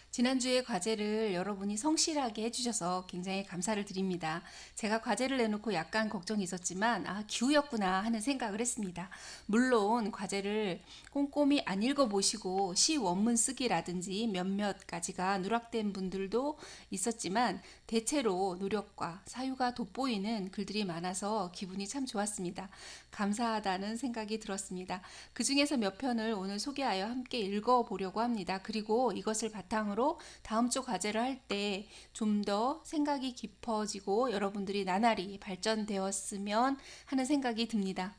지난주에 과제를 여러분이 성실하게 해주셔서 굉장히 감사를 드립니다. 제가 과제를 내놓고 약간 걱정이 있었지만, 기우였구나 하는 생각을 했습니다. 물론 과제를 꼼꼼히 안 읽어보시고 시 원문 쓰기라든지 몇몇 가지가 누락된 분들도 있었지만, 대체로 노력과 사유가 돋보이는 글들이 많아서 기분이 참 좋았습니다. 감사하다는 생각이 들었습니다. 그 중에서 몇 편을 오늘 소개하여 함께 읽어보려고 합니다. 그리고 이것을 바탕으로 다음 주 과제를 할 때 좀 더 생각이 깊어지고 여러분들이 나날이 발전되었으면 하는 생각이 듭니다.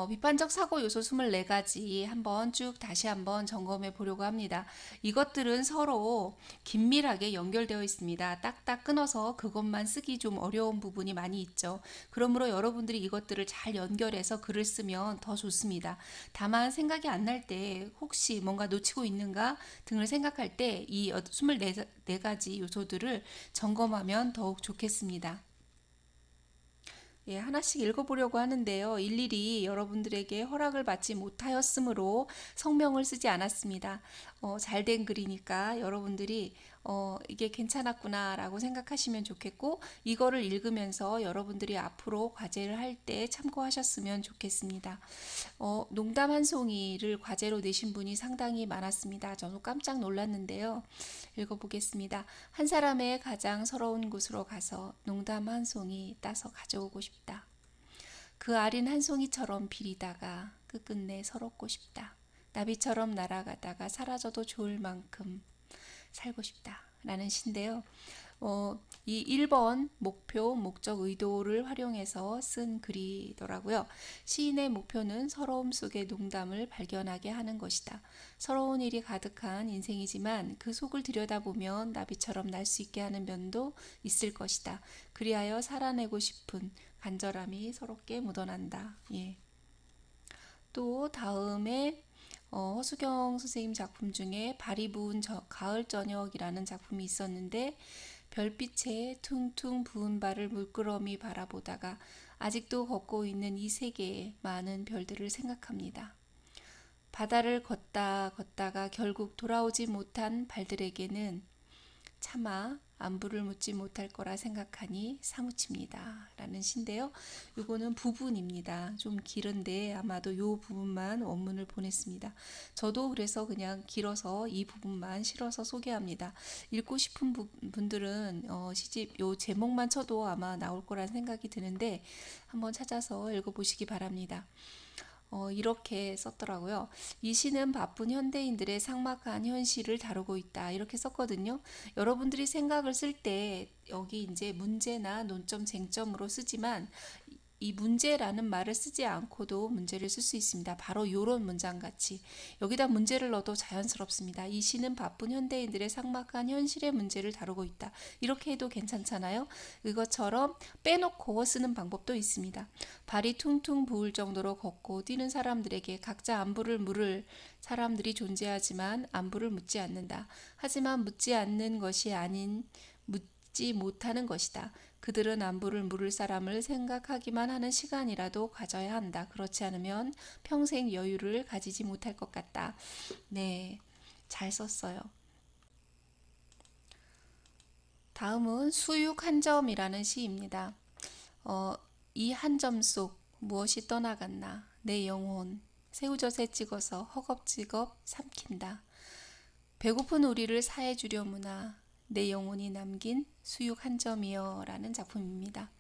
비판적 사고 요소 24가지 한번 쭉 다시 한번 점검해 보려고 합니다. 이것들은 서로 긴밀하게 연결되어 있습니다. 딱딱 끊어서 그것만 쓰기 좀 어려운 부분이 많이 있죠. 그러므로 여러분들이 이것들을 잘 연결해서 글을 쓰면 더 좋습니다. 다만 생각이 안 날 때 혹시 뭔가 놓치고 있는가 등을 생각할 때 이 24가지 요소들을 점검하면 더욱 좋겠습니다. 예, 하나씩 읽어보려고 하는데요. 일일이 여러분들에게 허락을 받지 못하였으므로 성명을 쓰지 않았습니다. 잘된 글이니까 여러분들이 이게 괜찮았구나 라고 생각하시면 좋겠고, 이거를 읽으면서 여러분들이 앞으로 과제를 할 때 참고하셨으면 좋겠습니다. 농담 한 송이를 과제로 내신 분이 상당히 많았습니다. 저는 깜짝 놀랐는데요. 읽어보겠습니다. 한 사람의 가장 서러운 곳으로 가서 농담 한 송이 따서 가져오고 싶다. 그 아린 한 송이처럼 비리다가 끝끝내 서럽고 싶다. 나비처럼 날아가다가 사라져도 좋을 만큼 살고 싶다. 라는 시인데요. 이 1번 목표, 목적, 의도를 활용해서 쓴 글이더라고요. 시인의 목표는 서러움 속의 농담을 발견하게 하는 것이다. 서러운 일이 가득한 인생이지만 그 속을 들여다보면 나비처럼 날 수 있게 하는 면도 있을 것이다. 그리하여 살아내고 싶은 간절함이 서럽게 묻어난다. 예. 또 다음에 허수경 선생님 작품 중에 발이 부은 가을 저녁이라는 작품이 있었는데, 별빛에 퉁퉁 부은 발을 물끄러미 바라보다가 아직도 걷고 있는 이 세계의 많은 별들을 생각합니다. 바다를 걷다가 결국 돌아오지 못한 발들에게는 차마 안부를 묻지 못할 거라 생각하니 사무칩니다. 라는 시인데요. 이거는 부분입니다. 좀 길은데 아마도 이 부분만 원문을 보냈습니다. 저도 그래서 그냥 길어서 이 부분만 실어서 소개합니다. 읽고 싶은 분들은 시집 요 제목만 쳐도 아마 나올 거란 생각이 드는데 한번 찾아서 읽어보시기 바랍니다. 이렇게 썼더라고요. 이 시는 바쁜 현대인들의 삭막한 현실을 다루고 있다. 이렇게 썼거든요. 여러분들이 생각을 쓸 때 여기 이제 문제나 논점, 쟁점으로 쓰지만 이 문제라는 말을 쓰지 않고도 문제를 쓸 수 있습니다. 바로 이런 문장 같이 여기다 문제를 넣어도 자연스럽습니다. 이 시는 바쁜 현대인들의 삭막한 현실의 문제를 다루고 있다. 이렇게 해도 괜찮잖아요. 이것처럼 빼놓고 쓰는 방법도 있습니다. 발이 퉁퉁 부을 정도로 걷고 뛰는 사람들에게 각자 안부를 물을 사람들이 존재하지만 안부를 묻지 않는다. 하지만 묻지 않는 것이 아닌 묻지 못하는 것이다. 그들은 안부를 물을 사람을 생각하기만 하는 시간이라도 가져야 한다. 그렇지 않으면 평생 여유를 가지지 못할 것 같다. 네, 잘 썼어요. 다음은 수육 한 점이라는 시입니다. 이 한 점 속 무엇이 떠나갔나. 내 영혼 새우젓에 찍어서 허겁지겁 삼킨다. 배고픈 우리를 사해주려무나 내 영혼이 남긴 수육 한 점이여 라는 작품입니다.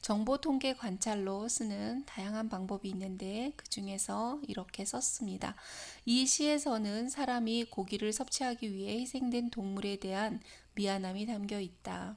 정보 통계 관찰로 쓰는 다양한 방법이 있는데 그 중에서 이렇게 썼습니다. 이 시에서는 사람이 고기를 섭취하기 위해 희생된 동물에 대한 미안함이 담겨 있다.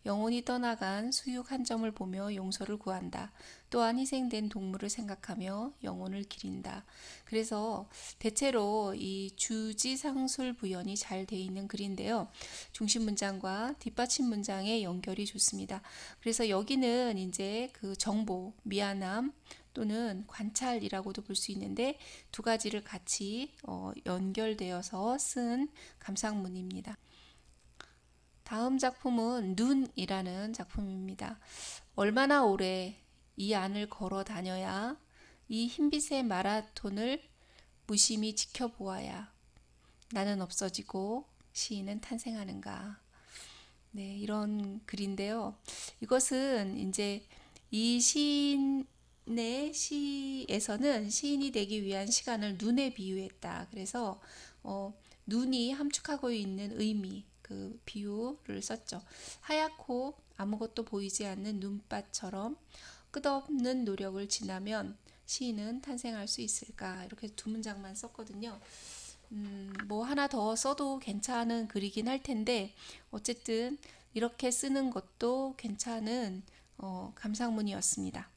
영혼이 떠나간 수육 한 점을 보며 용서를 구한다. 또한 희생된 동물을 생각하며 영혼을 기린다. 그래서 대체로 이 주지상술 부연이 잘 돼 있는 글인데요. 중심 문장과 뒷받침 문장의 연결이 좋습니다. 그래서 여기는 이제 그 정보, 미안함 또는 관찰이라고도 볼 수 있는데 두 가지를 같이 연결되어서 쓴 감상문입니다. 다음 작품은 눈이라는 작품입니다. 얼마나 오래 이 안을 걸어 다녀야 이 흰빛의 마라톤을 무심히 지켜보아야 나는 없어지고 시인은 탄생하는가. 네, 이런 글인데요. 이것은 이제 이 시인의 시에서는 시인이 되기 위한 시간을 눈에 비유했다. 그래서 어, 눈이 함축하고 있는 의미, 그 비유를 썼죠. 하얗고 아무것도 보이지 않는 눈밭처럼 끝없는 노력을 지나면 시인은 탄생할 수 있을까? 이렇게 두 문장만 썼거든요. 뭐 하나 더 써도 괜찮은 글이긴 할 텐데 어쨌든 이렇게 쓰는 것도 괜찮은 감상문이었습니다.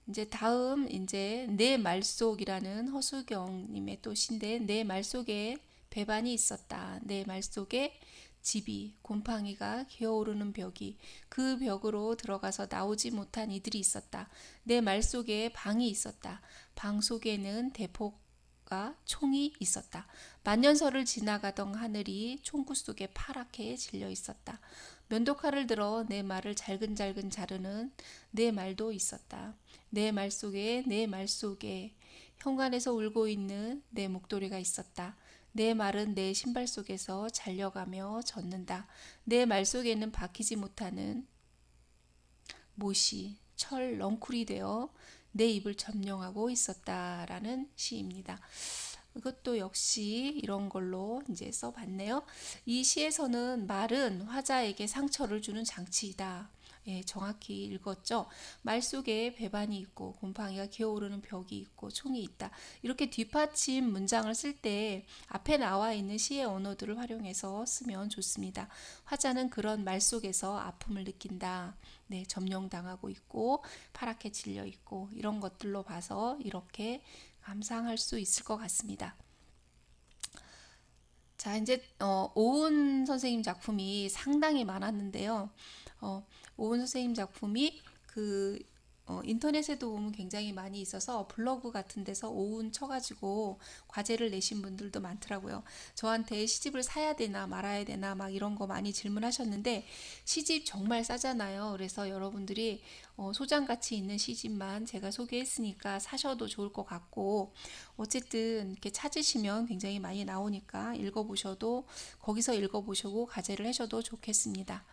이제 다음 이제 내 말속이라는 허수경님의 또 시인데 내 말속에 배반이 있었다. 내 말속에 집이 곰팡이가 기어오르는 벽이 그 벽으로 들어가서 나오지 못한 이들이 있었다. 내 말속에 방이 있었다. 방 속에는 대포가 총이 있었다. 만년설을 지나가던 하늘이 총구 속에 파랗게 질려 있었다. 면도칼을 들어 내 말을 잘근잘근 자르는 내 말도 있었다. 내 말 속에 내 말 속에 현관에서 울고 있는 내 목도리가 있었다. 내 말은 내 신발 속에서 잘려가며 젖는다. 내 말 속에는 박히지 못하는 못이 철 넝쿨이 되어 내 입을 점령하고 있었다라는 시입니다. 이것도 역시 이런 걸로 이제 써봤네요. 이 시에서는 말은 화자에게 상처를 주는 장치이다. 예, 정확히 읽었죠. 말 속에 배반이 있고 곰팡이가 기어오르는 벽이 있고 총이 있다. 이렇게 뒷받침 문장을 쓸 때 앞에 나와 있는 시의 언어들을 활용해서 쓰면 좋습니다. 화자는 그런 말 속에서 아픔을 느낀다. 네, 점령당하고 있고 파랗게 질려 있고 이런 것들로 봐서 이렇게 감상할 수 있을 것 같습니다. 자, 이제 오은 선생님 작품이 상당히 많았는데요. 오은 선생님 작품이 그 인터넷에도 보면 굉장히 많이 있어서 블로그 같은 데서 오운 쳐가지고 과제를 내신 분들도 많더라고요. 저한테 시집을 사야 되나 말아야 되나 막 이런 거 많이 질문하셨는데 시집 정말 싸잖아요. 그래서 여러분들이 소장 가치 있는 시집만 제가 소개했으니까 사셔도 좋을 것 같고 어쨌든 이렇게 찾으시면 굉장히 많이 나오니까 읽어보셔도 거기서 읽어보시고 과제를 하셔도 좋겠습니다.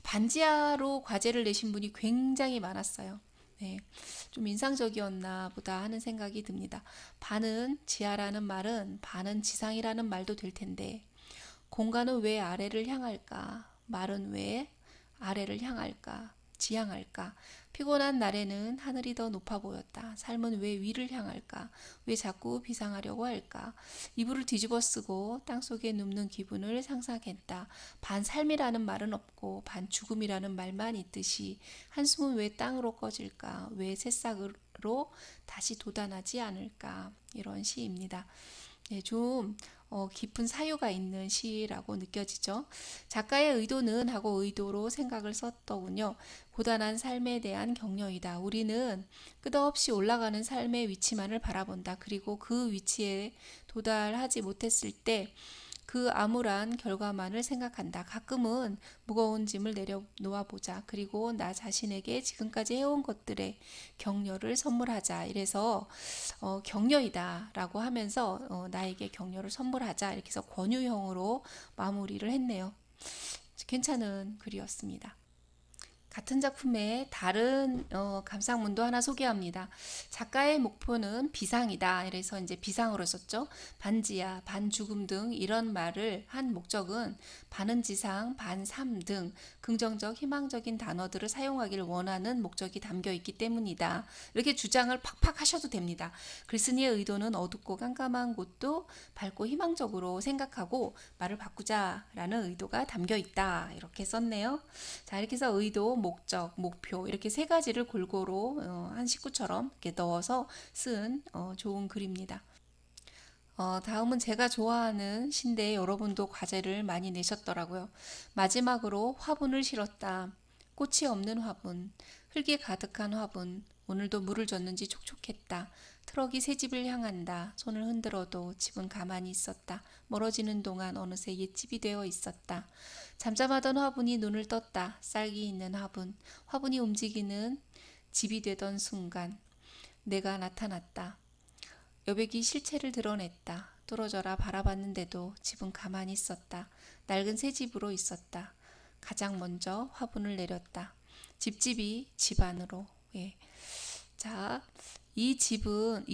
반지하로 과제를 내신 분이 굉장히 많았어요. 네, 좀 인상적이었나 보다 하는 생각이 듭니다. 반은 지하라는 말은 반은 지상이라는 말도 될 텐데 공간은 왜 아래를 향할까? 말은 왜 아래를 향할까? 지향할까? 피곤한 날에는 하늘이 더 높아 보였다. 삶은 왜 위를 향할까? 왜 자꾸 비상하려고 할까? 이불을 뒤집어 쓰고 땅속에 눕는 기분을 상상했다. 반 삶이라는 말은 없고 반 죽음이라는 말만 있듯이 한숨은 왜 땅으로 꺼질까? 왜 새싹으로 다시 돋아나지 않을까? 이런 시입니다. 네, 좀 깊은 사유가 있는 시라고 느껴지죠. 작가의 의도는 하고 의도로 생각을 썼더군요. 고단한 삶에 대한 격려이다. 우리는 끝없이 올라가는 삶의 위치만을 바라본다. 그리고 그 위치에 도달하지 못했을 때 그 암울한 결과만을 생각한다. 가끔은 무거운 짐을 내려놓아 보자. 그리고 나 자신에게 지금까지 해온 것들의 격려를 선물하자. 이래서 격려이다라고 하면서 나에게 격려를 선물하자. 이렇게 해서 권유형으로 마무리를 했네요. 괜찮은 글이었습니다. 같은 작품의 다른 감상문도 하나 소개합니다. 작가의 목표는 비상이다. 그래서 이제 비상으로 썼죠. 반지하, 반죽음 등 이런 말을 한 목적은 반은 지상, 반삼 등 긍정적, 희망적인 단어들을 사용하기를 원하는 목적이 담겨 있기 때문이다. 이렇게 주장을 팍팍 하셔도 됩니다. 글쓴이의 의도는 어둡고 깜깜한 곳도 밝고 희망적으로 생각하고 말을 바꾸자라는 의도가 담겨 있다. 이렇게 썼네요. 자, 이렇게 해서 의도, 목적, 목표 이렇게 세 가지를 골고루 한 식구처럼 이렇게 넣어서 쓴 좋은 글입니다. 다음은 제가 좋아하는 시인데 여러분도 과제를 많이 내셨더라고요. 마지막으로 화분을 실었다. 꽃이 없는 화분, 흙이 가득한 화분, 오늘도 물을 줬는지 촉촉했다. 트럭이 새 집을 향한다. 손을 흔들어도 집은 가만히 있었다. 멀어지는 동안 어느새 옛집이 되어 있었다. 잠잠하던 화분이 눈을 떴다. 쌀기 있는 화분, 화분이 움직이는 집이 되던 순간 내가 나타났다. 여백이 실체를 드러냈다. 뚫어져라 바라봤는데도 집은 가만히 있었다. 낡은 새 집으로 있었다. 가장 먼저 화분을 내렸다. 집집이 집 안으로. 예. 자, 이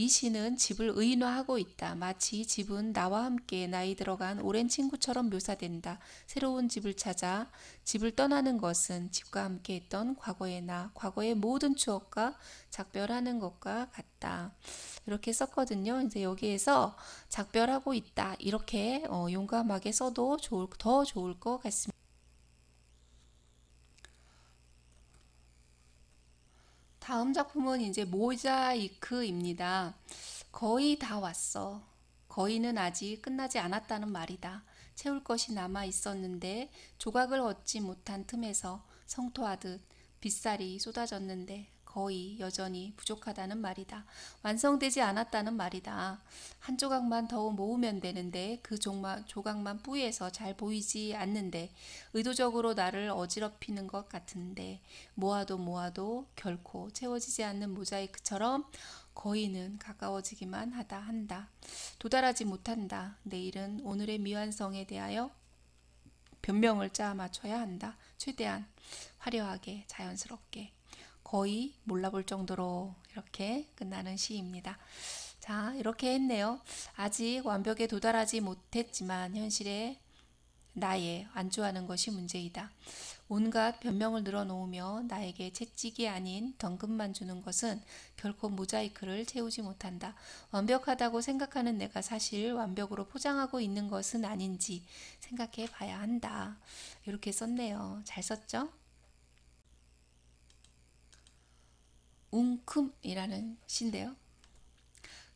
시는 집을 의인화하고 있다. 마치 집은 나와 함께 나이 들어간 오랜 친구처럼 묘사된다. 새로운 집을 찾아 집을 떠나는 것은 집과 함께 했던 과거의 나, 과거의 모든 추억과 작별하는 것과 같다. 이렇게 썼거든요. 이제 여기에서 작별하고 있다. 이렇게 용감하게 써도 더 좋을 것 같습니다. 다음 작품은 이제 모자이크입니다. 거의 다 왔어. 거의는 아직 끝나지 않았다는 말이다. 채울 것이 남아 있었는데 조각을 얻지 못한 틈에서 성토하듯 빗살이 쏟아졌는데 거의 여전히 부족하다는 말이다. 완성되지 않았다는 말이다. 한 조각만 더 모으면 되는데 그 조각만 뿌이에서 잘 보이지 않는데 의도적으로 나를 어지럽히는 것 같은데 모아도 모아도 결코 채워지지 않는 모자이크처럼 거의는 가까워지기만 한다. 도달하지 못한다. 내일은 오늘의 미완성에 대하여 변명을 짜 맞춰야 한다. 최대한 화려하게 자연스럽게 거의 몰라볼 정도로 이렇게 끝나는 시입니다. 자, 이렇게 했네요. 아직 완벽에 도달하지 못했지만 현실에 나에 안주하는 것이 문제이다. 온갖 변명을 늘어놓으며 나에게 채찍이 아닌 덩금만 주는 것은 결코 모자이크를 채우지 못한다. 완벽하다고 생각하는 내가 사실 완벽으로 포장하고 있는 것은 아닌지 생각해 봐야 한다. 이렇게 썼네요. 잘 썼죠? 웅큼이라는 시인데요.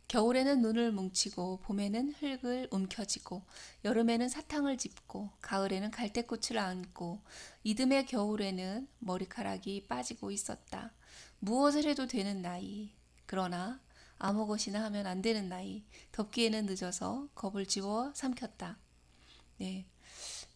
겨울에는 눈을 뭉치고 봄에는 흙을 움켜쥐고 여름에는 사탕을 짚고 가을에는 갈대꽃을 안고 이듬해 겨울에는 머리카락이 빠지고 있었다. 무엇을 해도 되는 나이. 그러나 아무 것이나 하면 안 되는 나이. 덥기에는 늦어서 겁을 지워 삼켰다. 네.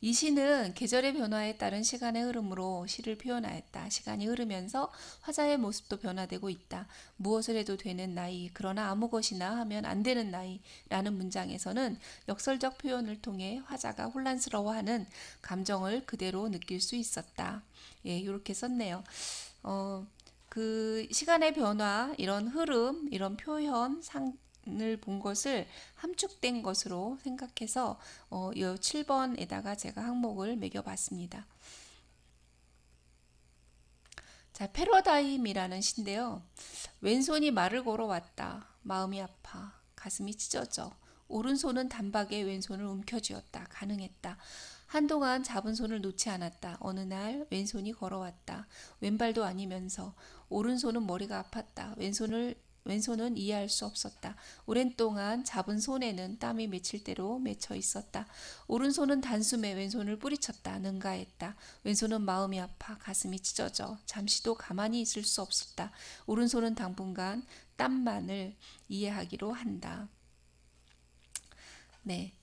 이 시는 계절의 변화에 따른 시간의 흐름으로 시를 표현하였다. 시간이 흐르면서 화자의 모습도 변화되고 있다. 무엇을 해도 되는 나이, 그러나 아무 것이나 하면 안 되는 나이라는 문장에서는 역설적 표현을 통해 화자가 혼란스러워하는 감정을 그대로 느낄 수 있었다. 예, 이렇게 썼네요. 어, 그 시간의 변화, 이런 흐름, 이런 표현, 을 본 것을 함축된 것으로 생각해서 이 7번에다가 제가 항목을 매겨봤습니다. 자, 패러다임이라는 시인데요. 왼손이 말을 걸어왔다. 마음이 아파. 가슴이 찢어져. 오른손은 단박에 왼손을 움켜쥐었다. 가능했다. 한동안 잡은 손을 놓지 않았다. 어느 날 왼손이 걸어왔다. 왼발도 아니면서 오른손은 머리가 아팠다. 왼손은 이해할 수 없었다. 오랜 동안 잡은 손에는 땀이 맺힐 대로 맺혀 있었다. 오른손은 단숨에 왼손을 뿌리쳤다. 능가했다. 왼손은 마음이 아파 가슴이 찢어져 잠시도 가만히 있을 수 없었다. 오른손은 당분간 땀만을 이해하기로 한다. 네.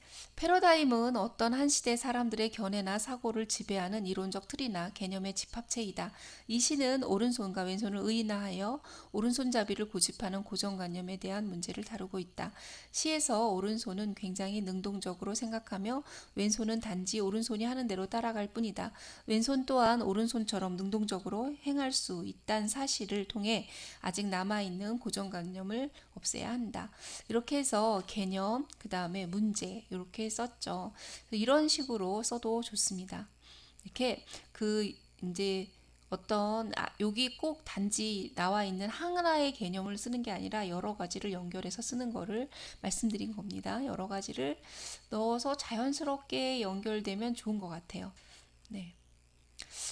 패러다임은 어떤 한 시대 사람들의 견해나 사고를 지배하는 이론적 틀이나 개념의 집합체이다. 이 시는 오른손과 왼손을 의인화하여 오른손잡이를 고집하는 고정관념에 대한 문제를 다루고 있다. 시에서 오른손은 굉장히 능동적으로 생각하며 왼손은 단지 오른손이 하는 대로 따라갈 뿐이다. 왼손 또한 오른손처럼 능동적으로 행할 수 있다는 사실을 통해 아직 남아있는 고정관념을 없애야 한다. 이렇게 해서 개념, 그 다음에 문제 이렇게 썼죠. 이런 식으로 써도 좋습니다. 이렇게 이제 여기 꼭 단지 나와 있는 하나의 개념을 쓰는 게 아니라 여러 가지를 연결해서 쓰는 거를 말씀드린 겁니다. 여러 가지를 넣어서 자연스럽게 연결되면 좋은 것 같아요. 네.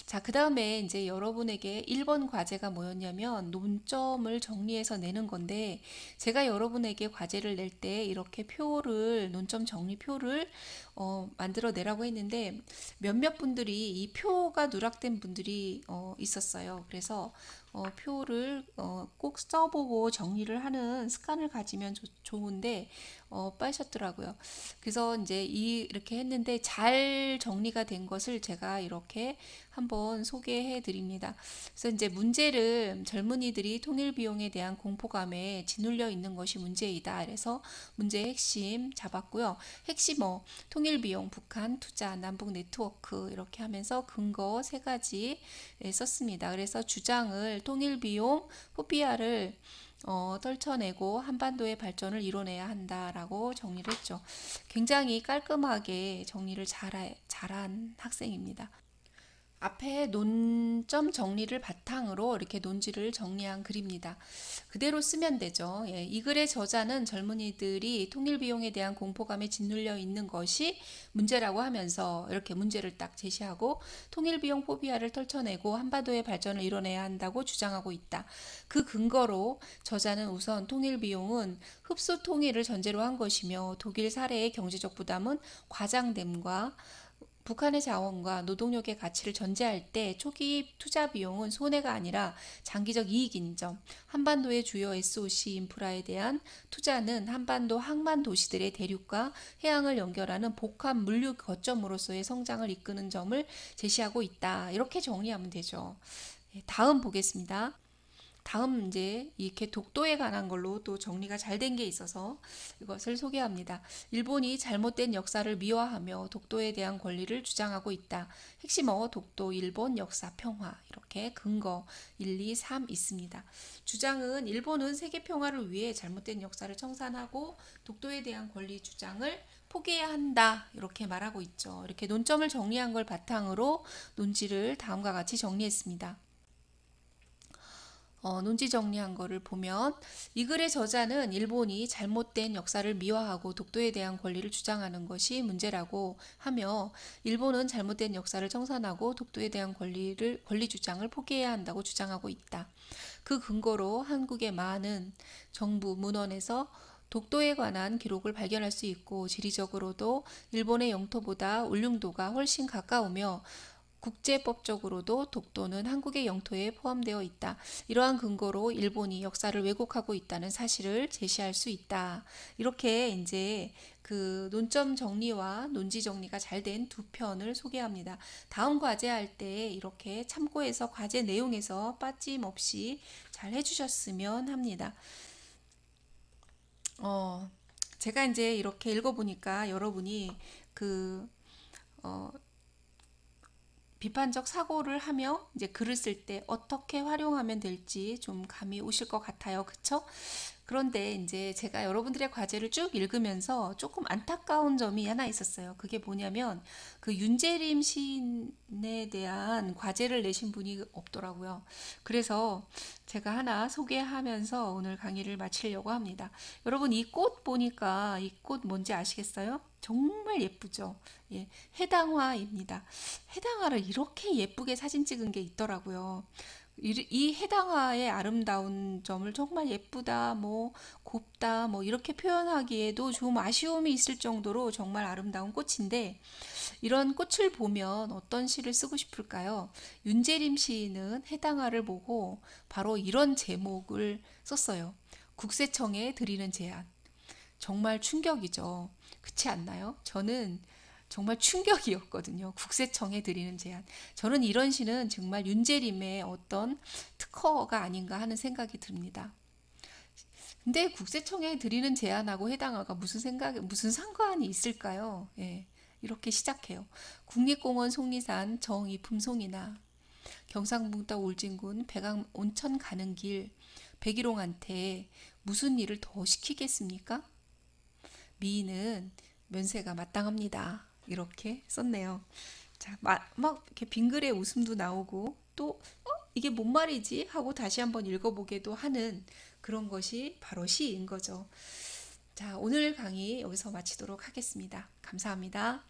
자, 그 다음에 이제 여러분에게 1번 과제가 뭐였냐면 논점을 정리해서 내는 건데 제가 여러분에게 과제를 낼 때 이렇게 논점 정리표를 만들어 내라고 했는데 몇몇 분들이 이 표가 누락된 분들이 있었어요. 그래서 표를 꼭 써보고 정리를 하는 습관을 가지면 좋은데 빠셨더라고요. 그래서 이제 이렇게 했는데 잘 정리가 된 것을 제가 이렇게 한번 소개해 드립니다. 그래서 이제 문제를 젊은이들이 통일 비용에 대한 공포감에 짓눌려 있는 것이 문제이다. 그래서 문제의 핵심 잡았고요. 핵심 통일 비용, 북한 투자, 남북 네트워크 이렇게 하면서 근거 세 가지 썼습니다. 그래서 주장을 통일 비용, 포피아를 떨쳐내고 한반도의 발전을 이뤄내야 한다라고 정리를 했죠. 굉장히 깔끔하게 정리를 잘한 학생입니다. 앞에 논점 정리를 바탕으로 이렇게 논지를 정리한 글입니다. 그대로 쓰면 되죠. 예, 이 글의 저자는 젊은이들이 통일 비용에 대한 공포감에 짓눌려 있는 것이 문제라고 하면서 이렇게 문제를 딱 제시하고 통일 비용 포비아를 떨쳐내고 한반도의 발전을 이뤄내야 한다고 주장하고 있다. 그 근거로 저자는 우선 통일 비용은 흡수 통일을 전제로 한 것이며 독일 사례의 경제적 부담은 과장됨과 북한의 자원과 노동력의 가치를 전제할 때 초기 투자 비용은 손해가 아니라 장기적 이익인 점, 한반도의 주요 SOC 인프라에 대한 투자는 한반도 항만 도시들의 대륙과 해양을 연결하는 복합 물류 거점으로서의 성장을 이끄는 점을 제시하고 있다. 이렇게 정리하면 되죠. 다음 보겠습니다. 다음 이제 이렇게 독도에 관한 걸로 또 정리가 잘 된 게 있어서 이것을 소개합니다. 일본이 잘못된 역사를 미화하며 독도에 대한 권리를 주장하고 있다. 핵심어 독도 일본 역사 평화 이렇게 근거 1, 2, 3 있습니다. 주장은 일본은 세계 평화를 위해 잘못된 역사를 청산하고 독도에 대한 권리 주장을 포기해야 한다 이렇게 말하고 있죠. 이렇게 논점을 정리한 걸 바탕으로 논지를 다음과 같이 정리했습니다. 논지 정리한 거를 보면 이 글의 저자는 일본이 잘못된 역사를 미화하고 독도에 대한 권리를 주장하는 것이 문제라고 하며 일본은 잘못된 역사를 청산하고 독도에 대한 권리 주장을 포기해야 한다고 주장하고 있다. 그 근거로 한국의 많은 정부 문헌에서 독도에 관한 기록을 발견할 수 있고 지리적으로도 일본의 영토보다 울릉도가 훨씬 가까우며 국제법적으로도 독도는 한국의 영토에 포함되어 있다. 이러한 근거로 일본이 역사를 왜곡하고 있다는 사실을 제시할 수 있다. 이렇게 이제 그 논점 정리와 논지 정리가 잘 된 두 편을 소개합니다. 다음 과제할 때 이렇게 참고해서 과제 내용에서 빠짐없이 잘 해주셨으면 합니다. 어, 제가 이제 이렇게 읽어보니까 여러분이 그 어, 비판적 사고를 하며 이제 글을 쓸 때 어떻게 활용하면 될지 좀 감이 오실 것 같아요. 그쵸? 그런데 이제 제가 여러분들의 과제를 쭉 읽으면서 조금 안타까운 점이 하나 있었어요. 그게 뭐냐면 그 윤재림 시인에 대한 과제를 내신 분이 없더라고요. 그래서 제가 하나 소개하면서 오늘 강의를 마치려고 합니다. 여러분 이 꽃 보니까 이 꽃 뭔지 아시겠어요? 정말 예쁘죠? 예, 해당화입니다. 해당화를 이렇게 예쁘게 사진 찍은 게 있더라고요. 이 해당화의 아름다운 점을 정말 예쁘다, 뭐 곱다, 뭐 이렇게 표현하기에도 좀 아쉬움이 있을 정도로 정말 아름다운 꽃인데 이런 꽃을 보면 어떤 시를 쓰고 싶을까요? 윤재림 시인은 해당화를 보고 바로 이런 제목을 썼어요. 국세청에 드리는 제안. 정말 충격이죠. 그렇지 않나요? 저는 정말 충격이었거든요. 국세청에 드리는 제안. 저는 이런 시는 정말 윤재림의 어떤 특허가 아닌가 하는 생각이 듭니다. 근데 국세청에 드리는 제안하고 해당화가 무슨 상관이 있을까요? 예, 이렇게 시작해요. 국립공원 속리산 정이품송이나 경상북도 울진군 백암 온천 가는 길 백일홍한테 무슨 일을 더 시키겠습니까? 미인은 면세가 마땅합니다. 이렇게 썼네요. 자, 막 이렇게 빙글에 웃음도 나오고 또 이게 뭔 말이지? 하고 다시 한번 읽어보게도 하는 그런 것이 바로 시인 거죠. 자, 오늘 강의 여기서 마치도록 하겠습니다. 감사합니다.